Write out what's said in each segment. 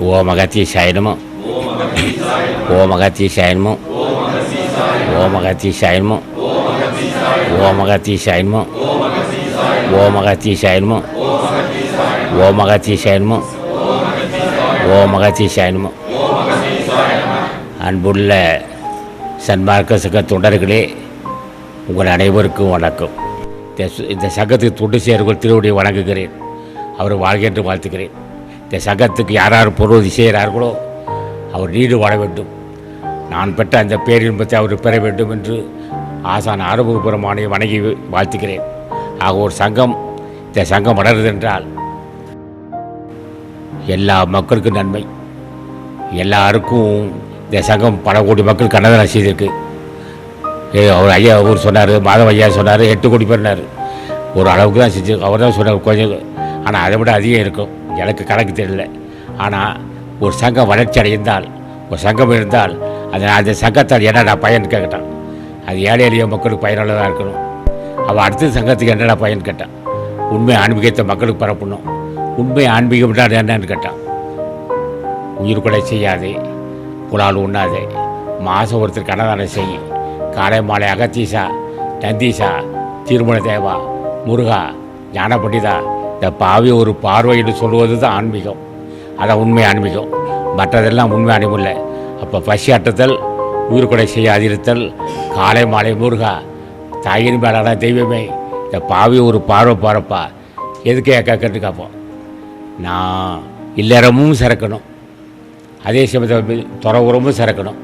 ஓம் அகத்தீசாய நமோ. ஓம் அகத்தீசாய நமோ. ஓம் அகத்தீசாய நமோ. ஓம் அகத்தீசாய நமோ. ஓம் அகத்தீசாய நமோ. ஓம் அகத்தீசாய நமோ. ஓம் அகத்தீசாய நமோ. அன்புள்ள சன்மார்க்க சங்க தொண்டர்களே, உங்கள் அனைவருக்கும் வணக்கம். இந்த சங்கத்துக்கு தொண்டு சேர்கள் திருவடியை வணங்குகிறேன். அவர் வாழ்க என்று வாழ்த்துக்கிறேன். இந்த சங்கத்துக்கு யார் யார் பொருள் செய்கிறார்களோ அவர் நீடு வாழ வேண்டும். நான் பெற்ற அந்த பேரின்பத்தை அவர் பெற வேண்டும் என்று ஆசான் ஆரோக்கியபுரமானை வணங்கி வாழ்த்துக்கிறேன். ஆக ஒரு சங்கம், இந்த சங்கம் வளருது என்றால் எல்லா மக்களுக்கும் நன்மை. எல்லாருக்கும் இந்த சங்கம் பல கோடி மக்கள் கன்னதனை செய்திருக்கு. அவர் ஐயா அவர் சொன்னார், மாதவ ஐயா சொன்னார் 8 கோடி பேர்னார். ஒரு அளவுக்கு தான் செஞ்சு அவர் தான் சொன்னார் கொஞ்சம். ஆனால் அதை விட அதிகம் இருக்கும், எனக்கு கணக்கு தெரியல. ஆனால் ஒரு சங்கம் வளர்ச்சி அடைந்தால், ஒரு சங்கம் இருந்தால் அந்த சங்கத்தால் என்னடா பயன் கேட்டான். அது ஏழை எளிய மக்களுக்கு பயனுள்ளதாக இருக்கணும். அவள் அடுத்த சங்கத்துக்கு என்னடா பயன் கேட்டான். உண்மை ஆன்மீகத்தை மக்களுக்கு பரப்பணும். உண்மை ஆன்மீகம் என்னன்னு கேட்டான். உயிர் கொலை செய்யாதே, புலால் உண்ணாதே, மாதம் ஒருத்தர் கனதானம் செய்யும், காலை மாலை அகத்தீசா, நந்தீசா, திருமண தேவா, முருகா, ஞான பண்டிதா, இந்த பாவி ஒரு பார்வை என்று சொல்வது தான் ஆன்மீகம். அதான் உண்மை ஆன்மீகம். மற்றதெல்லாம் உண்மை ஆன்மீகம் இல்லை. அப்போ பசி அட்டுதல், உயிர் கொலை செய்யாதிருத்தல், காலை மாலை முருகா, தாயின் மேலான தெய்வமே, இந்த பாவி ஒரு பார்வை பாரப்பா, எதுக்கே கேட்டு காப்போம். நான் இல்லறமும் சிறக்கணும், அதே சமயத்தில் துறவுறமும் சிறக்கணும்.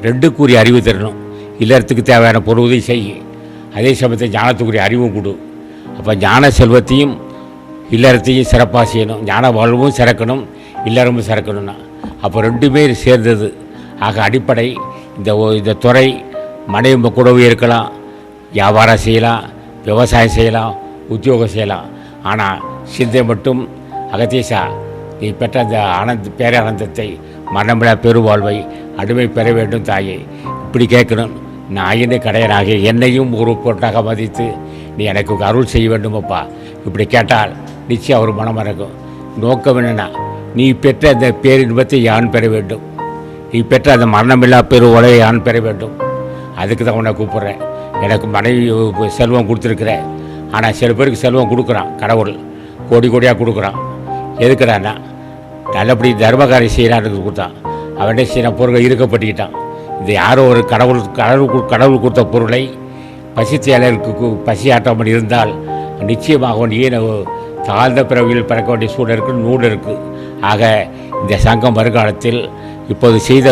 2க்குரிய அறிவு தரணும். இல்லறத்துக்கு தேவையான பொருளுதவி செய்யும், அதே சமயத்தில் ஞானத்துக்குரிய அறிவும் கொடு. அப்போ ஞான செல்வத்தையும் இல்லறத்தையும் சிறப்பாக செய்யணும். ஞான வாழ்வும் சிறக்கணும், இல்லறமும் சிறக்கணும்னா அப்போ 2மே சேர்ந்தது. ஆக அடிப்படை இந்த துறை மனைவி கூடவே இருக்கலாம், வியாபாரம் செய்யலாம், விவசாயம் செய்யலாம், உத்தியோகம் செய்யலாம். ஆனால் சிந்தை மட்டும் அகத்தீசா, நீ பெற்ற அந்த பேரானந்தத்தை, மரணமில்லா பெருவாழ்வை அடிமை பெற வேண்டும் தாயே, இப்படி கேட்கணும். நாயினை கடையனாக என்னையும் ஒரு பொருட்டாக மதித்து நீ எனக்கு அருள் செய்ய வேண்டுமப்பா. இப்படி கேட்டால் நிச்சயம் அவர் மனம் மறக்கும். நோக்கம் என்னென்னா, நீ பெற்ற அந்த பேரின்பத்தை யான் பெற வேண்டும், நீ பெற்ற அந்த மரணமில்லா பெருவாழ்வை யான் பெற வேண்டும். அதுக்கு தான் உன்னை கூப்பிட்றேன். எனக்கு மனைவி செல்வம் கொடுத்துருக்குறேன். ஆனால் சில பேருக்கு செல்வம் கொடுக்குறான் கடவுள், கோடி கோடியாக கொடுக்குறான். எதுக்குறான்னா நல்லபடி தர்மகாரி செய்கிறான்னு கொடுத்தான். அவனே சில பொருட்கள் இருக்கப்பட்டுக்கிட்டான். இது யாரோ ஒரு கடவுள் கொடுத்த பொருளை பசித்தேலருக்கு பசி ஆட்டாமல் இருந்தால் நிச்சயமாக நீ தாழ்ந்த பிறவியில் பிறக்க வேண்டிய சூழல் இருக்குது, நூல் இருக்குது. ஆக இந்த சங்கம் வருங்காலத்தில் இப்போது செய்த